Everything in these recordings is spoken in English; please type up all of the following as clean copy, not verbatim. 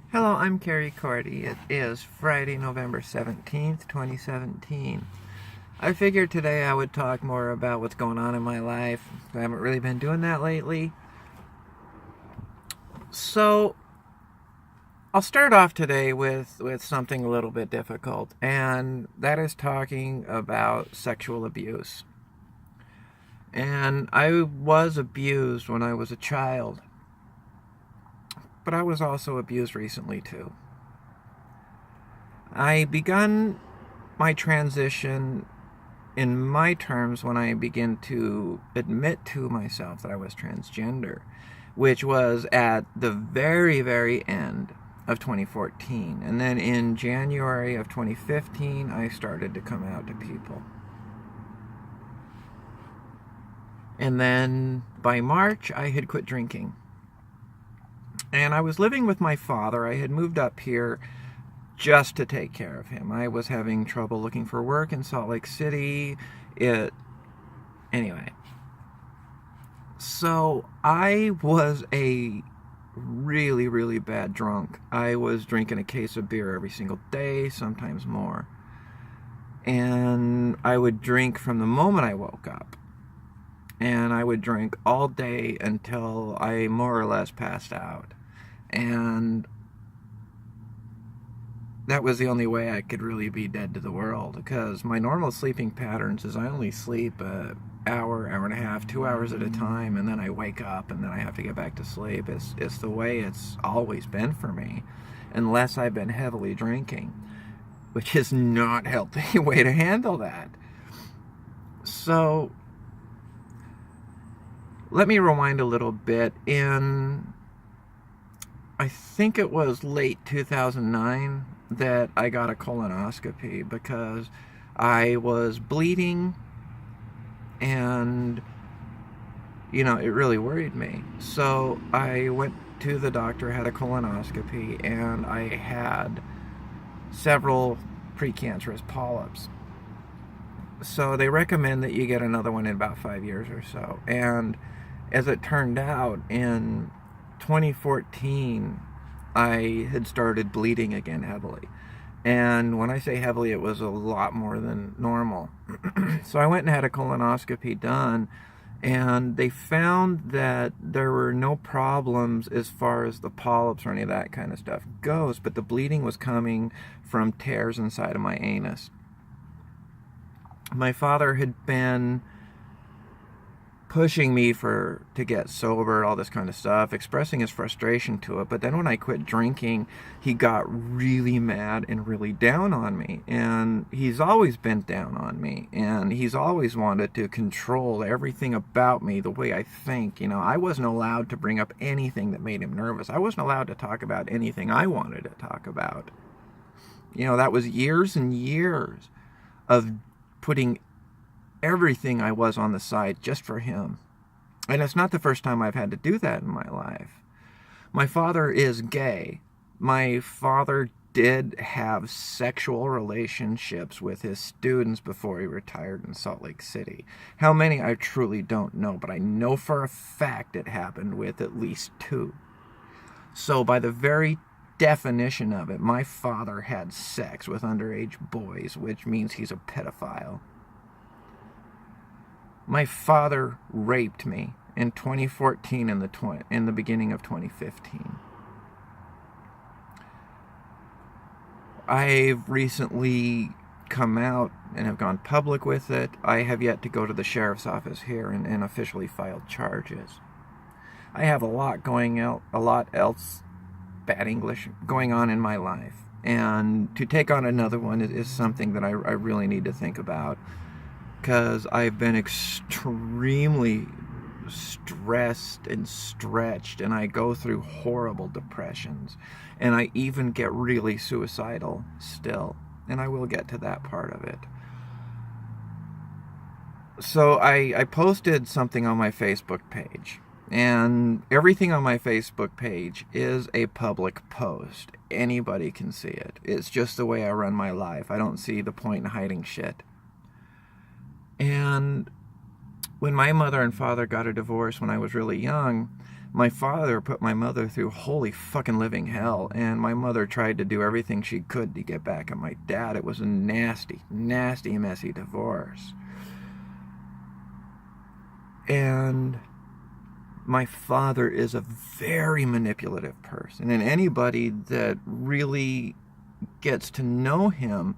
Hello, I'm Carrie Cordy. It is Friday, November 17th, 2017. I figured today I would talk more about what's going on in my life. I haven't really been doing that lately. So, I'll start off today with something a little bit difficult, and that is talking about sexual abuse. And I was abused when I was a child, but I was also abused recently too. I begun my transition in my terms when I began to admit to myself that I was transgender, which was at the very, very end of 2014. And then in January of 2015, I started to come out to people. And then by March, I had quit drinking. And I was living with my father. I had moved up here just to take care of him. I was having trouble looking for work in Salt Lake City. Anyway. So I was a really, really bad drunk. I was drinking a case of beer every single day, sometimes more. And I would drink from the moment I woke up. And I would drink all day until I more or less passed out. And that was the only way I could really be dead to the world, because my normal sleeping patterns is I only sleep an hour, hour and a half, 2 hours at a time, and then I wake up and then I have to get back to sleep. It's the way it's always been for me, unless I've been heavily drinking, which is not a healthy way to handle that. So let me rewind a little bit. I think it was late 2009 that I got a colonoscopy because I was bleeding, and it really worried me. So I went to the doctor, had a colonoscopy, and I had several precancerous polyps. So they recommend that you get another one in about 5 years or so. And as it turned out, in 2014, I had started bleeding again heavily. And when I say heavily, it was a lot more than normal. So I went and had a colonoscopy done, and they found that there were no problems as far as the polyps or any of that kind of stuff goes, but the bleeding was coming from tears inside of my anus. My father had been pushing me to get sober, all this kind of stuff, expressing his frustration to it. But then when I quit drinking, he got really mad and really down on me. And he's always been down on me. And he's always wanted to control everything about me, the way I think. I wasn't allowed to bring up anything that made him nervous. I wasn't allowed to talk about anything I wanted to talk about. That was years and years of putting everything I was on the side just for him. And it's not the first time I've had to do that in my life. My father is gay. My father did have sexual relationships with his students before he retired in Salt Lake City. How many, I truly don't know, but I know for a fact it happened with at least 2. So by the very definition of it, my father had sex with underage boys, which means he's a pedophile. My father raped me in 2014 in the beginning of 2015. I've recently come out and have gone public with it. I have yet to go to the sheriff's office here and officially filed charges. I have a lot else, bad English, going on in my life. And to take on another one is something that I really need to think about, because I've been extremely stressed and stretched, and I go through horrible depressions, and I even get really suicidal still, and I will get to that part of it. So I posted something on my Facebook page, and everything on my Facebook page is a public post. Anybody can see it. It's just the way I run my life. I don't see the point in hiding shit. And when my mother and father got a divorce when I was really young, My father put my mother through holy fucking living hell, and my mother tried to do everything she could to get back at my dad. It was a nasty, nasty, messy divorce. And my father is a very manipulative person, and anybody that really gets to know him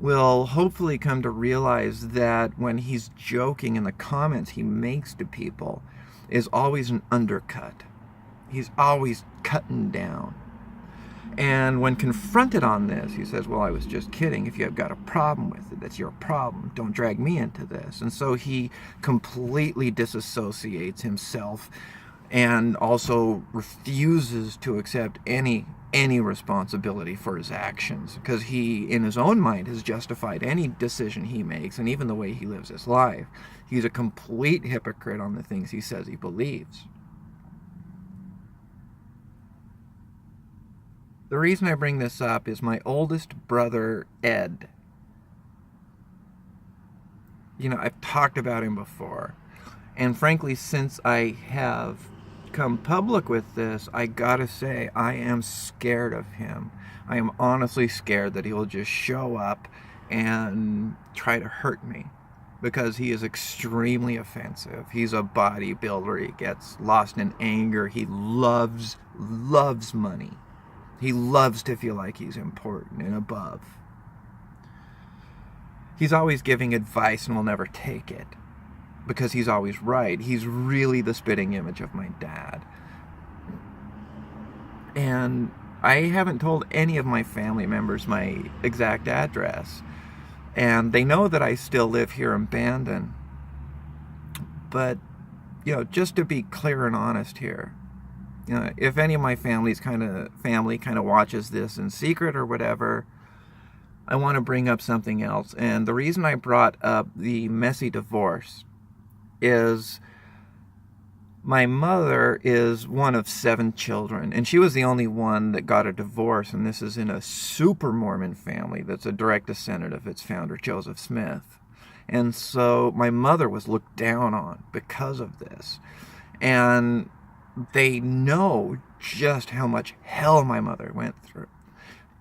will hopefully come to realize that when he's joking in the comments he makes to people is always an undercut. He's always cutting down. And when confronted on this, he says, well, I was just kidding. If you have got a problem with it, that's your problem. Don't drag me into this. And so he completely disassociates himself and also refuses to accept any responsibility for his actions, because he, in his own mind, has justified any decision he makes and even the way he lives his life. He's a complete hypocrite on the things he says he believes. The reason I bring this up is my oldest brother, Ed. You know, I've talked about him before. And frankly, since I have come public with this, I gotta say, I am scared of him. I am honestly scared that he will just show up and try to hurt me, because he is extremely offensive. He's a bodybuilder. He gets lost in anger. He loves money. He loves to feel like he's important and above. He's always giving advice and will never take it, because he's always right. He's really the spitting image of my dad. And I haven't told any of my family members my exact address. And they know that I still live here in Bandon. But, you know, just to be clear and honest here, you know, if any of my family kind of watches this in secret or whatever, I want to bring up something else. And the reason I brought up the messy divorce is my mother is one of 7 children, and she was the only one that got a divorce, and this is in a super Mormon family that's a direct descendant of its founder, Joseph Smith. And so my mother was looked down on because of this. And they know just how much hell my mother went through.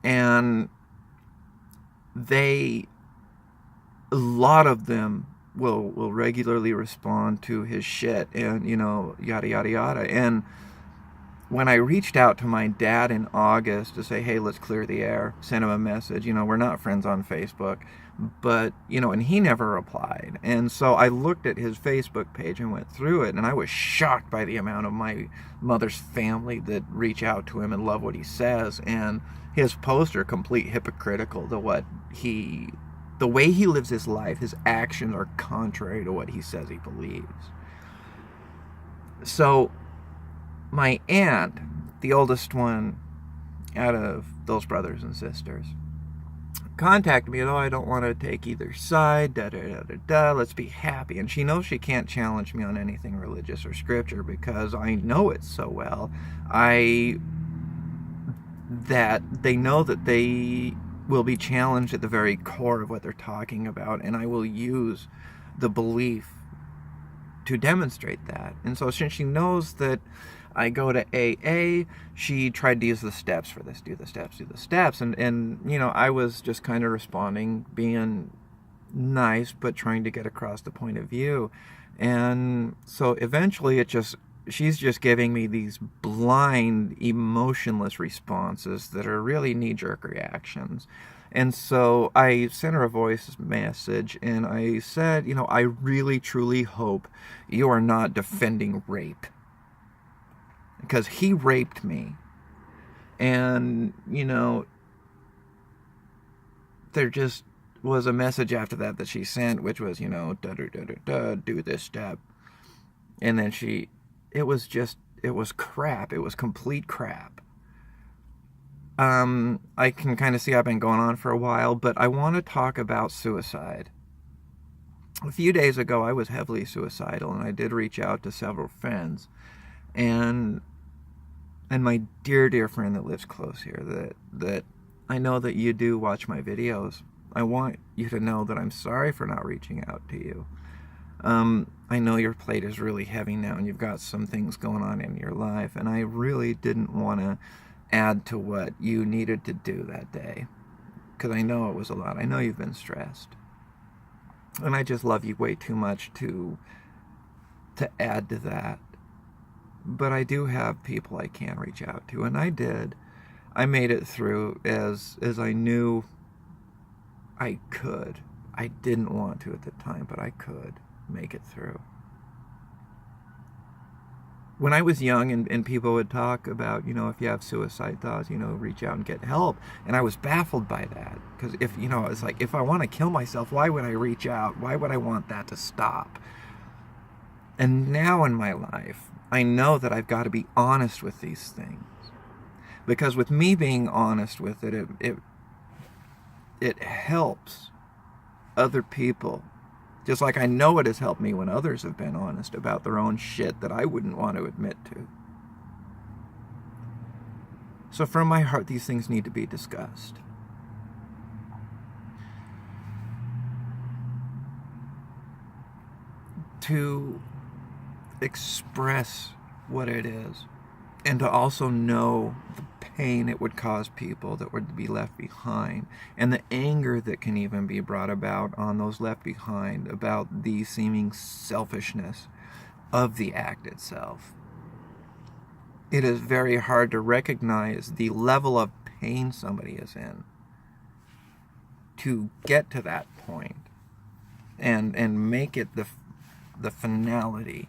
And a lot of them will regularly respond to his shit and, you know, yada, yada, yada. And when I reached out to my dad in August to say, hey, let's clear the air, sent him a message, you know, we're not friends on Facebook, but, you know, and he never replied. And so I looked at his Facebook page and went through it, and I was shocked by the amount of my mother's family that reach out to him and love what he says. And his posts are complete hypocritical to the way he lives his life. His actions are contrary to what he says he believes. So my aunt, the oldest one out of those brothers and sisters, contacted me, I don't want to take either side, let's be happy. And she knows she can't challenge me on anything religious or scripture, because I know it so well. That they know that they will be challenged at the very core of what they're talking about, and I will use the belief to demonstrate that. And so since she knows that I go to AA, she tried to use the steps for this, do the steps. And you know, I was just kind of responding, being nice, but trying to get across the point of view. And so eventually she's just giving me these blind, emotionless responses that are really knee-jerk reactions. And so I sent her a voice message, and I said, you know, I really, truly hope you are not defending rape, because he raped me. And, you know, there just was a message after that she sent, which was, you know, do this step. And then it was crap. It was complete crap. I can kind of see I've been going on for a while, but I want to talk about suicide. A few days ago, I was heavily suicidal, and I did reach out to several friends. And my dear friend that lives close here, that I know that you do watch my videos. I want you to know that I'm sorry for not reaching out to you. I know your plate is really heavy now and you've got some things going on in your life, and I really didn't want to add to what you needed to do that day, because I know it was a lot. I know you've been stressed, and I just love you way too much to add to that. But I do have people I can reach out to, and I did. I made it through as I knew I could. I didn't want to at the time, but I could make it through. When I was young and people would talk about, if you have suicide thoughts, reach out and get help. And I was baffled by that. Because it's like, if I want to kill myself, why would I reach out? Why would I want that to stop? And now in my life, I know that I've got to be honest with these things. Because with me being honest with it, it helps other people. Just like I know it has helped me when others have been honest about their own shit that I wouldn't want to admit to. So from my heart, these things need to be discussed. To express what it is, and to also know the pain it would cause people that would be left behind, and the anger that can even be brought about on those left behind about the seeming selfishness of the act itself. It is very hard to recognize the level of pain somebody is in to get to that point and make it the finality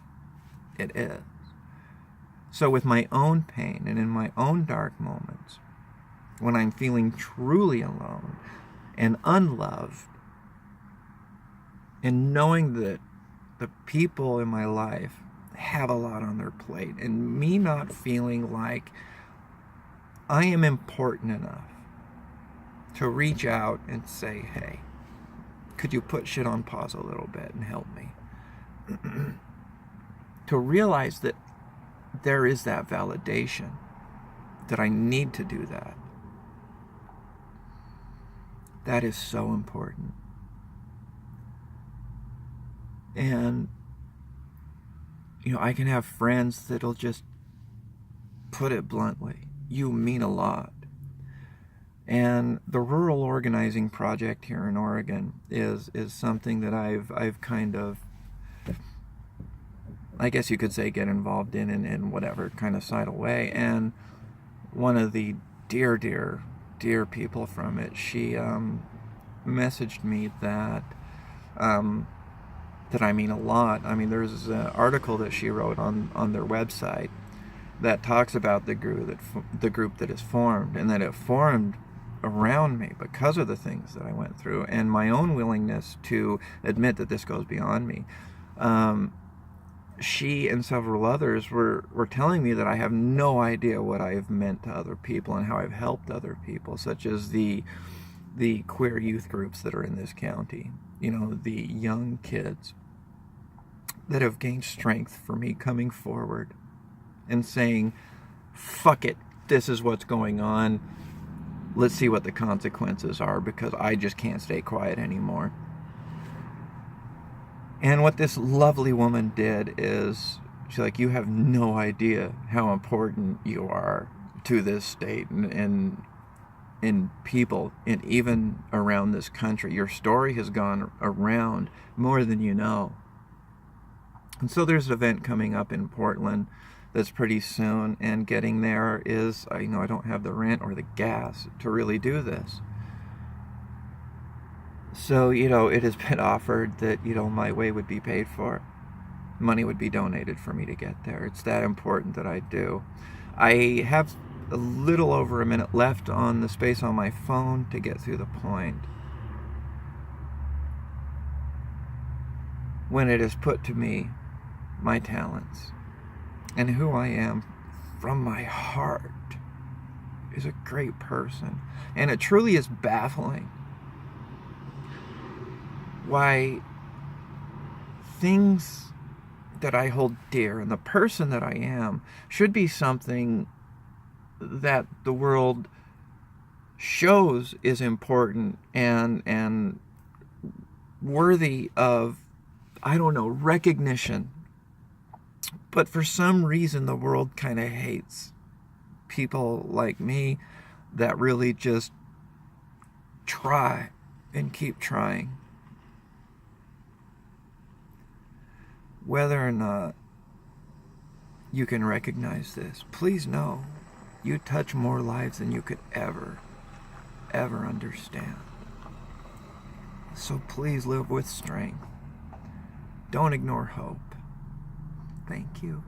it is. So with my own pain and in my own dark moments, when I'm feeling truly alone and unloved, and knowing that the people in my life have a lot on their plate, and me not feeling like I am important enough to reach out and say, hey, could you put shit on pause a little bit and help me? To realize that there is that validation, that I need to do that. That is so important. And, I can have friends that'll just put it bluntly, you mean a lot. And the Rural Organizing Project here in Oregon is something that I've kind of, I guess you could say, get involved in whatever kind of suicidal way. And one of the dear people from it, she messaged me that I mean a lot. I mean, there's an article that she wrote on their website that talks about the group that is formed, and that it formed around me because of the things that I went through and my own willingness to admit that this goes beyond me. She and several others were telling me that I have no idea what I have meant to other people and how I've helped other people, such as the queer youth groups that are in this county, the young kids that have gained strength for me coming forward and saying, fuck it, this is what's going on, let's see what the consequences are, because I just can't stay quiet anymore. And what this lovely woman did is, she's like, you have no idea how important you are to this state and in people, and even around this country. Your story has gone around more than you know. And so there's an event coming up in Portland that's pretty soon, and getting there is, I don't have the rent or the gas to really do this. So, it has been offered that, my way would be paid for. Money would be donated for me to get there. It's that important that I do. I have a little over a minute left on the space on my phone to get through the point. When it is put to me, my talents and who I am from my heart is a great person. And it truly is baffling why things that I hold dear and the person that I am should be something that the world shows is important and worthy of I don't know, recognition. But for some reason, the world kind of hates people like me that really just try and keep trying. Whether or not you can recognize this, please know you touch more lives than you could ever understand. So please live with strength. Don't ignore hope. Thank you.